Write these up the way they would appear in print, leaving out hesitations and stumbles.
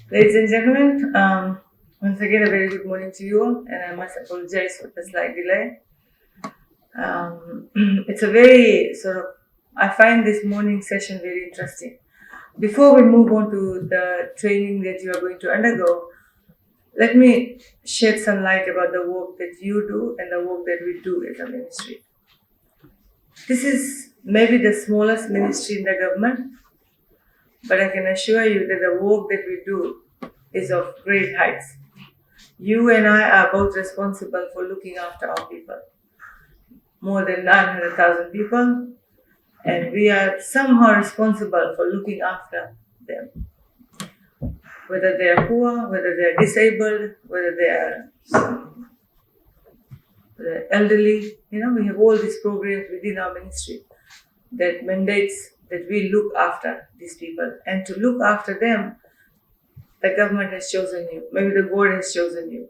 Ladies and gentlemen, once again a very good morning to you all, and I must apologize for the slight delay. It's a very I find this morning session very interesting. Before we move on to the training that you are going to undergo, let me shed some light about the work that you do and the work that we do as a ministry. This is maybe the smallest ministry in the government, but I can assure you that the work that we do is of great heights. You and I are both responsible for looking after our people. More than 900,000 people, and we are somehow responsible for looking after them. Whether they are poor, whether they are disabled, whether they are elderly, we have all these programs within our ministry that mandates that we look after these people. And to look after them, the government has chosen you. Maybe the God has chosen you.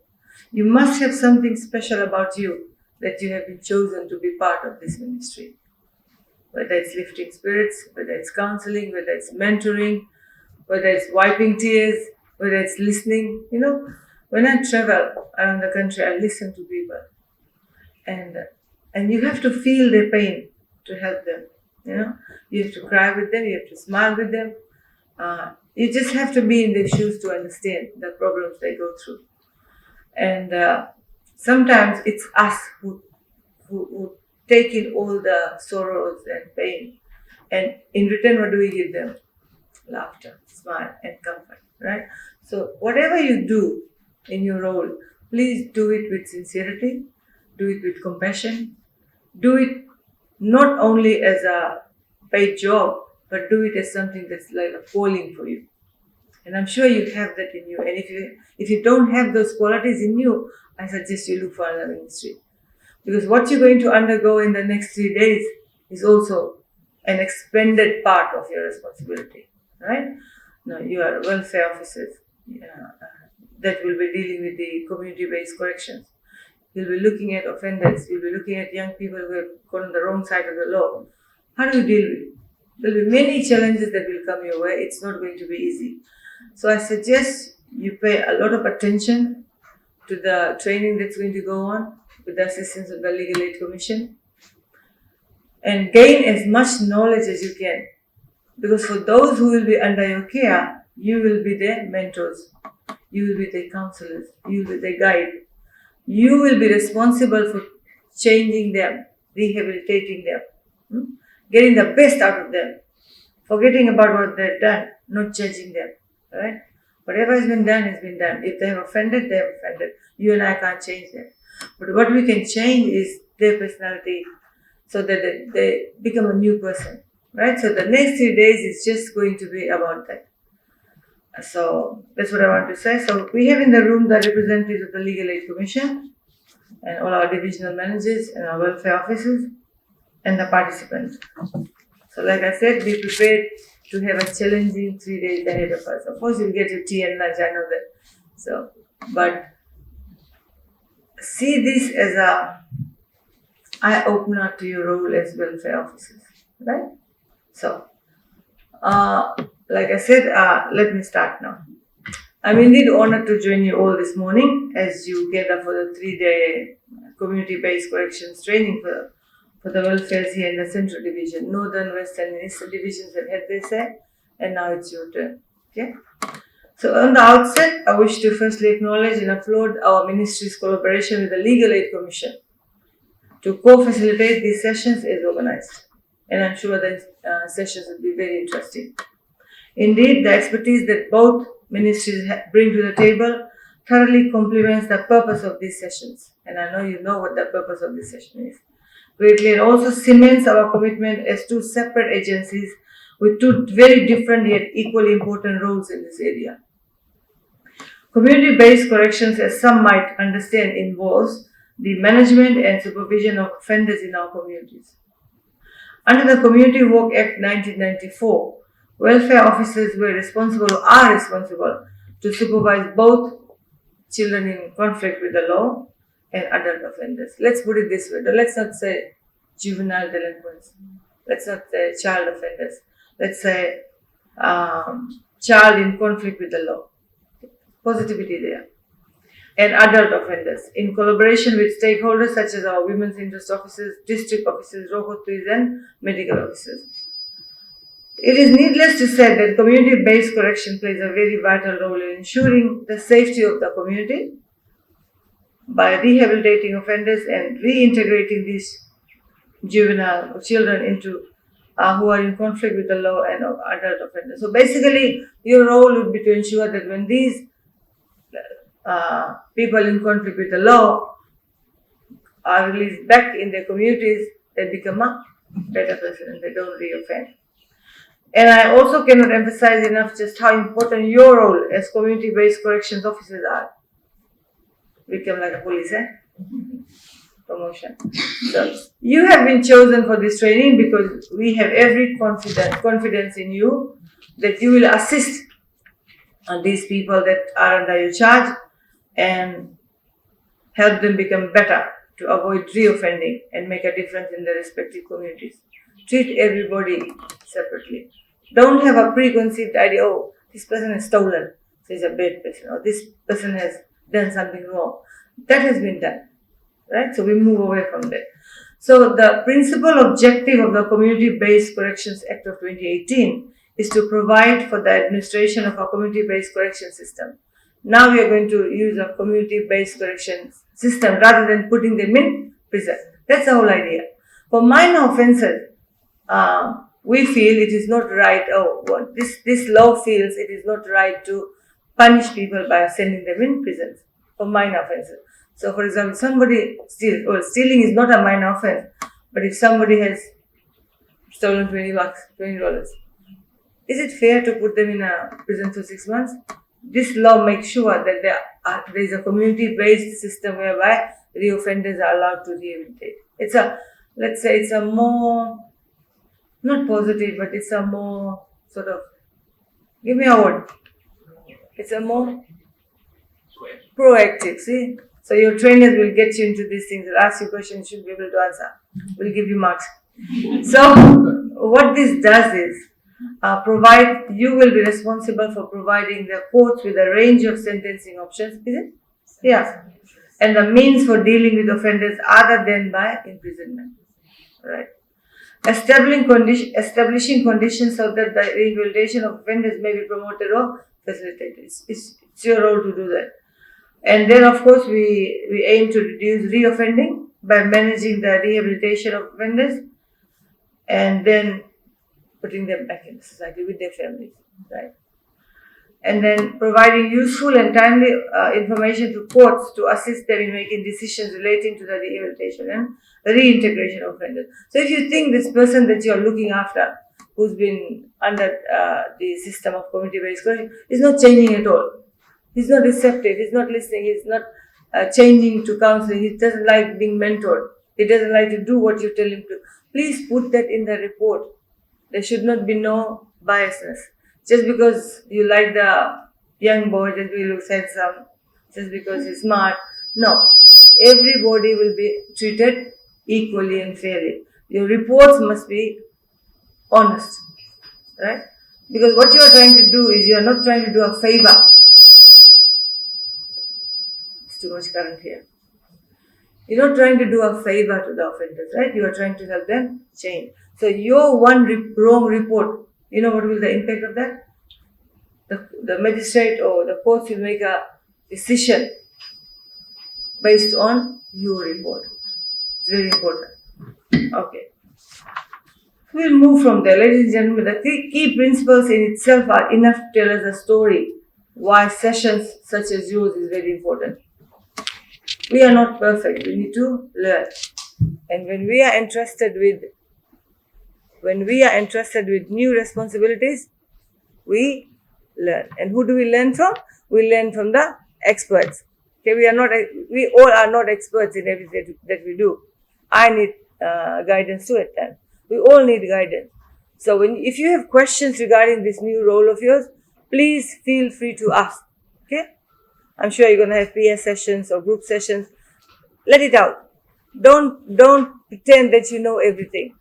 You must have something special about you that you have been chosen to be part of this ministry. Whether it's lifting spirits, whether it's counseling, whether it's mentoring, whether it's wiping tears, whether it's listening. When I travel around the country, I listen to people. And you have to feel their pain to help them. You have to cry with them, you have to smile with them. You just have to be in their shoes to understand the problems they go through. And sometimes it's us who take in all the sorrows and pain. And in return, what do we give them? Laughter, smile, and comfort, right? So whatever you do in your role, please do it with sincerity, do it with compassion, do it not only as a paid job, but do it as something that's like a calling for you. And I'm sure you have that in you. And if you don't have those qualities in you, I suggest you look for another ministry. Because what you're going to undergo in the next 3 days is also an expanded part of your responsibility, right? Now, you are welfare officers that will be dealing with the community-based corrections. You'll be looking at offenders. You'll be looking at young people who have gone on the wrong side of the law. How do you deal with it? There'll be many challenges that will come your way. It's not going to be easy. So I suggest you pay a lot of attention to the training that's going to go on with the assistance of the Legal Aid Commission, and gain as much knowledge as you can. Because for those who will be under your care, you will be their mentors, you will be their counselors, you will be their guide. You will be responsible for changing them, rehabilitating them, getting the best out of them, forgetting about what they've done, not judging them, right? Whatever has been done has been done. If they have offended, they have offended. You and I can't change them. But what we can change is their personality so that they become a new person, right? So the next 3 days is just going to be about that. So that's what I want to say. So we have in the room the representatives of the Legal Aid Commission and all our divisional managers and our welfare officers and the participants. So like I said, be prepared to have a challenging 3 days ahead of us. Of course, you'll get your tea and lunch, I know that. But see this as a eye-opener to your role as welfare officers, right? So, like I said, let me start now. I'm indeed honored to join you all this morning as you gather for the 3-day community-based corrections training for the welfares here in the Central Division. Northern, Western, and Eastern divisions have had their say, and now it's your turn. Okay? So on the outset, I wish to firstly acknowledge and applaud our ministry's collaboration with the Legal Aid Commission to co-facilitate these sessions as organized. And I'm sure the sessions will be very interesting. Indeed, the expertise that both ministries bring to the table thoroughly complements the purpose of these sessions. And I know you know what the purpose of this session is. Greatly, and also cements our commitment as two separate agencies with two very different yet equally important roles in this area. Community-based corrections, as some might understand, involves the management and supervision of offenders in our communities. Under the Community Work Act 1994, welfare officers are responsible to supervise both children in conflict with the law and adult offenders. Let's put it this way. Let's not say juvenile delinquents. Let's not say child offenders. Let's say child in conflict with the law. positivity there. And adult offenders, in collaboration with stakeholders such as our women's interest officers, district officers, local police, and medical officers. It is needless to say that community-based correction plays a very vital role in ensuring the safety of the community by rehabilitating offenders and reintegrating these juvenile children into who are in conflict with the law and adult offenders. So basically, your role would be to ensure that when these people in conflict with the law are released back in their communities, they become a better person and they don't reoffend. And I also cannot emphasize enough just how important your role as community-based corrections officers are. Become like a police, promotion. So you have been chosen for this training because we have every confidence in you that you will assist these people that are under your charge and help them become better to avoid reoffending and make a difference in their respective communities. Treat everybody separately. Don't have a preconceived idea, oh, this person has stolen, so he's a bad person, or this person has done something wrong. That has been done, right? So we move away from that. So the principal objective of the Community-Based Corrections Act of 2018 is to provide for the administration of a community-based correction system. Now we are going to use a community-based correction system rather than putting them in prison. That's the whole idea. For minor offences, we feel it is not right, this law feels it is not right to punish people by sending them in prisons for minor offences. So for example, somebody steals, well, stealing is not a minor offense, but if somebody has stolen $20, is it fair to put them in a prison for 6 months? This law makes sure that there is a community-based system whereby the offenders are allowed to rehabilitate. It's a more, not positive, but it's a more sort of, give me a word. It's a more proactive, see? So your trainers will get you into these things, they'll ask you questions, you should be able to answer. We'll give you marks. So what this does is, you will be responsible for providing the courts with a range of sentencing options, is it? Yeah. And the means for dealing with offenders other than by imprisonment. Right. Establishing conditions so that the rehabilitation of offenders may be promoted or facilitated. It's your role to do that. And then, of course, we aim to reduce reoffending by managing the rehabilitation of offenders and then putting them back in society with their families, right? And then providing useful and timely information to courts to assist them in making decisions relating to the rehabilitation and reintegration of offenders. So if you think this person that you are looking after, who's been under the system of community-based correction, is not changing at all. He's not receptive, he's not listening, he's not changing to counseling, he doesn't like being mentored, he doesn't like to do what you tell him to. Please put that in the report. There should not be no biasness. Just because you like the young boy, just because he looks handsome, just because he's smart. No. Everybody will be treated equally and fairly. Your reports must be honest. Right? Because what you are trying to do is you are not trying to do a favor. It's too much current here. You're not trying to do a favor to the offenders, right? You are trying to help them change. So your one wrong report, you know what will be the impact of that? The magistrate or the court will make a decision based on your report. It's very important. Okay. We'll move from there. Ladies and gentlemen, the key principles in itself are enough to tell us a story why sessions such as yours is very important. We are not perfect. We need to learn. And when we are entrusted with new responsibilities, we learn. And who do we learn from? We learn from the experts. Okay, we all are not experts in everything that we do. I need guidance too at times. We all need guidance. So if you have questions regarding this new role of yours, please feel free to ask. Okay? I'm sure you're going to have peer sessions or group sessions. Let it out. Don't pretend that you know everything.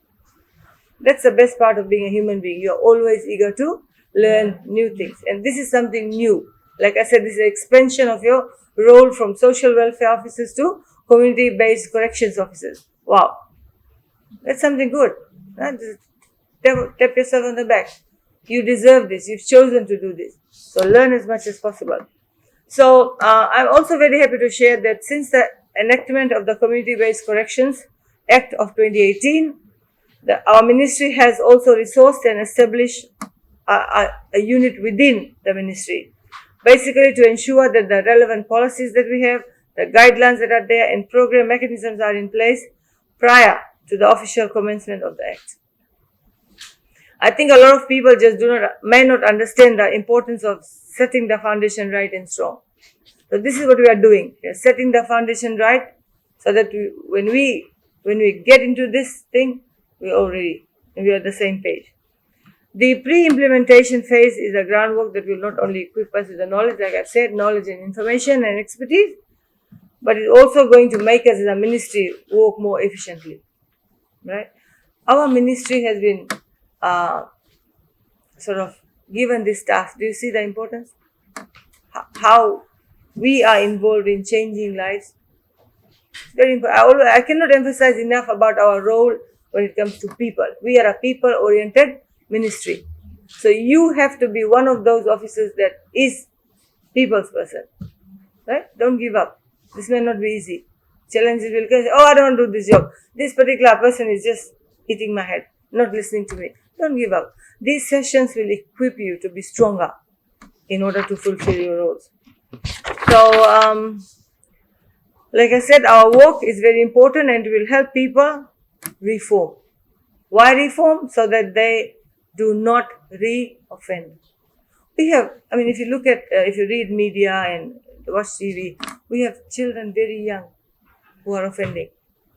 That's the best part of being a human being. You're always eager to learn new things. And this is something new. Like I said, this is an expansion of your role from social welfare officers to community-based corrections officers. Wow, that's something good. Just tap yourself on the back. You deserve this. You've chosen to do this. So learn as much as possible. So I'm also very happy to share that since the enactment of the Community-Based Corrections Act of 2018, our ministry has also resourced and established a unit within the ministry, basically to ensure that the relevant policies that we have, the guidelines that are there, and program mechanisms are in place prior to the official commencement of the Act. I think a lot of people just may not understand the importance of setting the foundation right and strong. So this is what we are doing. We are setting the foundation right so that when we get into this thing, we are on the same page. The pre-implementation phase is a groundwork that will not only equip us with the knowledge, like I said, knowledge and information and expertise, but it's also going to make us as a ministry work more efficiently. Right? Our ministry has been sort of given this task. Do you see the importance? How we are involved in changing lives. Very important. I cannot emphasize enough about our role when it comes to people. We are a people-oriented ministry. So you have to be one of those officers that is people's person. Right? Don't give up. This may not be easy. Challenges will come. Oh, I don't want to do this job. This particular person is just eating my head, not listening to me. Don't give up. These sessions will equip you to be stronger in order to fulfill your roles. So, like I said, our work is very important and will help people reform. Why reform? So that they do not re-offend. If you look at, if you read media and watch TV, we have children very young who are offending,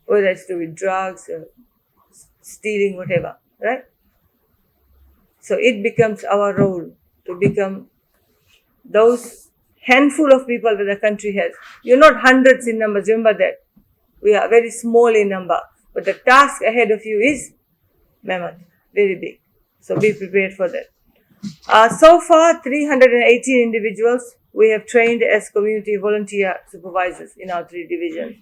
whether it's to do with drugs, stealing, whatever, right? So it becomes our role to become those handful of people that the country has. You're not hundreds in numbers, remember that. We are very small in number, but the task ahead of you is mammoth, very big. So be prepared for that. So far, 318 individuals we have trained as community volunteer supervisors in our 3 divisions,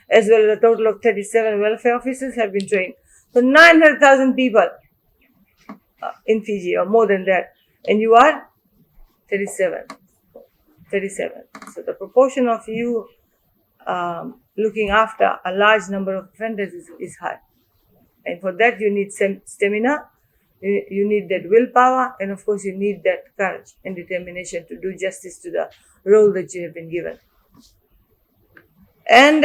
as well as a total of 37 welfare officers have been trained. So 900,000 people in Fiji, or more than that, and you are 37. So the proportion of you looking after a large number of offenders is high, and for that you need stamina, you need that willpower, and of course you need that courage and determination to do justice to the role that you have been given. And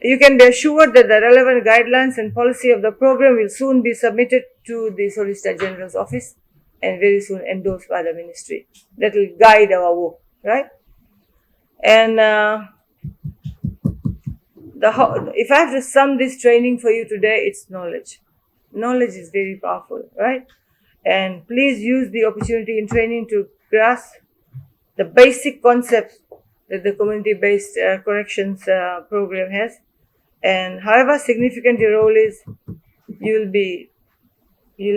you can be assured that the relevant guidelines and policy of the program will soon be submitted to the Solicitor General's office and very soon endorsed by the ministry. That will guide our work, right? And if I have to sum this training for you today, it's knowledge. Knowledge is very powerful, right? And please use the opportunity in training to grasp the basic concepts that the community-based corrections program has. And however significant your role is, you'll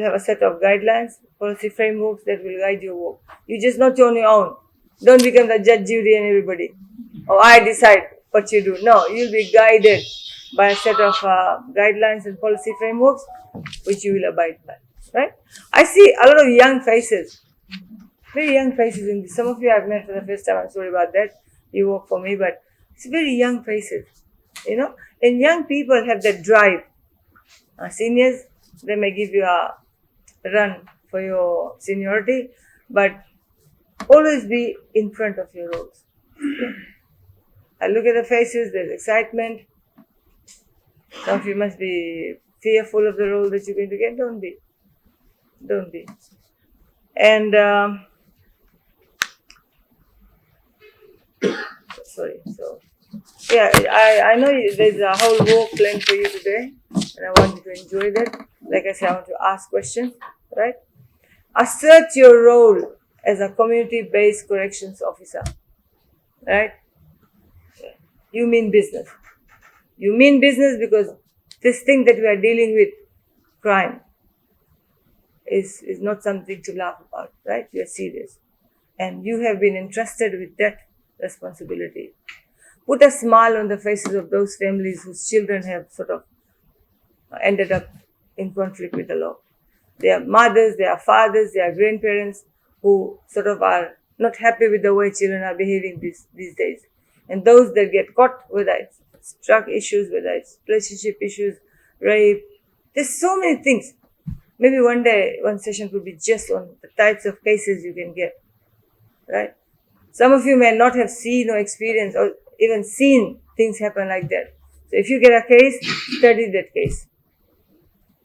have a set of guidelines, policy frameworks that will guide your work. You just not on your own. Don't become the judge, jury, and everybody. I decide what you do. No, you'll be guided by a set of guidelines and policy frameworks which you will abide by. Right? I see a lot of young faces, very young faces in this. Some of you I've met for the first time. I'm sorry about that. You work for me, but it's very young faces, and young people have that drive. Seniors, they may give you a run for your seniority, but always be in front of your roles. I look at the faces, there's excitement. Some of you must be fearful of the role that you're going to get. Don't be. And I know there's a whole work planned for you today, and I want you to enjoy that. Like I said, I want to ask questions, right? Assert your role as a community-based corrections officer, right? You mean business. You mean business because this thing that we are dealing with, crime, is not something to laugh about, right? You are serious. and you have been entrusted with that responsibility. Put a smile on the faces of those families whose children have sort of ended up in conflict with the law. There are mothers, there are fathers, there are grandparents who sort of are not happy with the way children are behaving these days. And those that get caught, whether it's drug issues, whether it's relationship issues, rape, there's so many things. Maybe one day, one session could be just on the types of cases you can get, right? Some of you may not have seen or experienced or even seen things happen like that. So if you get a case, study that case.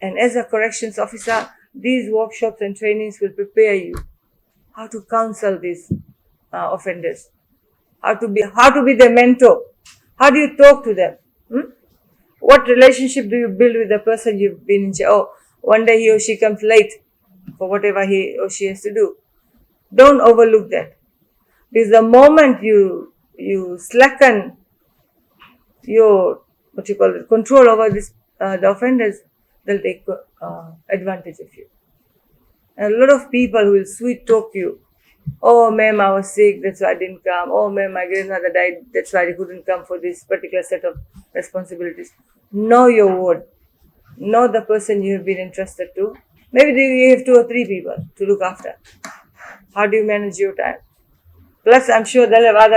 And as a corrections officer, these workshops and trainings will prepare you how to counsel these offenders, how to be their mentor, how do you talk to them, what relationship do you build with the person you've been in jail? Oh, one day he or she comes late for whatever he or she has to do. Don't overlook that, because the moment you slacken your control over the offenders, they'll take advantage of you. And a lot of people who will sweet talk you. Oh, ma'am, I was sick, that's why I didn't come. Oh, ma'am, my grandmother died, that's why I couldn't come for this particular set of responsibilities. Know your word. Know the person you have been entrusted to. Maybe you have 2 or 3 people to look after. How do you manage your time? Plus, I'm sure they'll have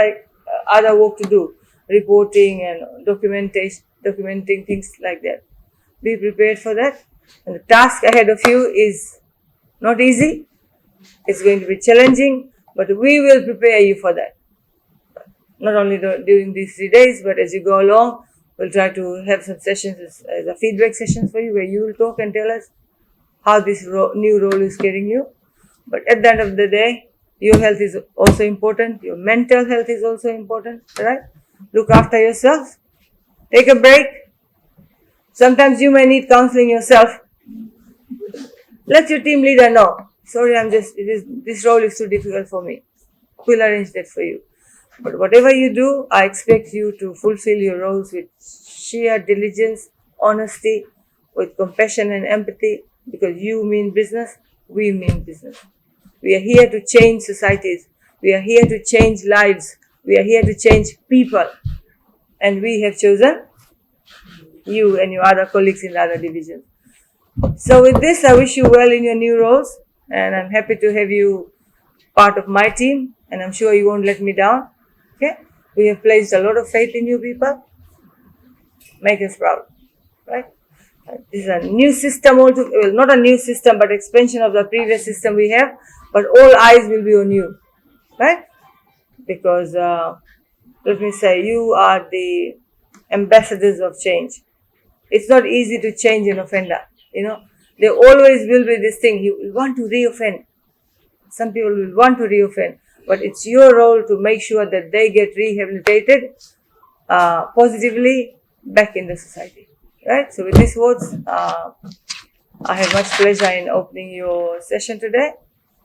other work to do, reporting and documenting things like that. Be prepared for that. And the task ahead of you is not easy. It's going to be challenging, but we will prepare you for that. Not only during these 3 days, but as you go along, we'll try to have some sessions as a feedback sessions for you, where you will talk and tell us how this new role is carrying you. But at the end of the day, your health is also important. Your mental health is also important, right? Look after yourself. Take a break. Sometimes you may need counseling yourself. Let your team leader know. Sorry, this role is too difficult for me. We'll arrange that for you. But whatever you do, I expect you to fulfill your roles with sheer diligence, honesty, with compassion and empathy, because you mean business, we mean business. We are here to change societies. We are here to change lives. We are here to change people. And we have chosen you and your other colleagues in the other divisions. So with this, I wish you well in your new roles, and I'm happy to have you part of my team, and I'm sure you won't let me down. Okay? We have placed a lot of faith in you people. Make us proud, right? This is a new system, well, not a new system, but expansion of the previous system we have, but all eyes will be on you, right? Because, let me say, you are the ambassadors of change. It's not easy to change an offender, There always will be this thing, you will want to reoffend. Some people will want to reoffend, but it's your role to make sure that they get rehabilitated positively back in the society, right? So with these words, I have much pleasure in opening your session today,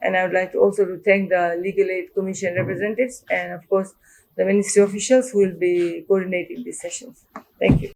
and I would like to also to thank the Legal Aid Commission representatives and, of course, the ministry officials who will be coordinating these sessions. Thank you.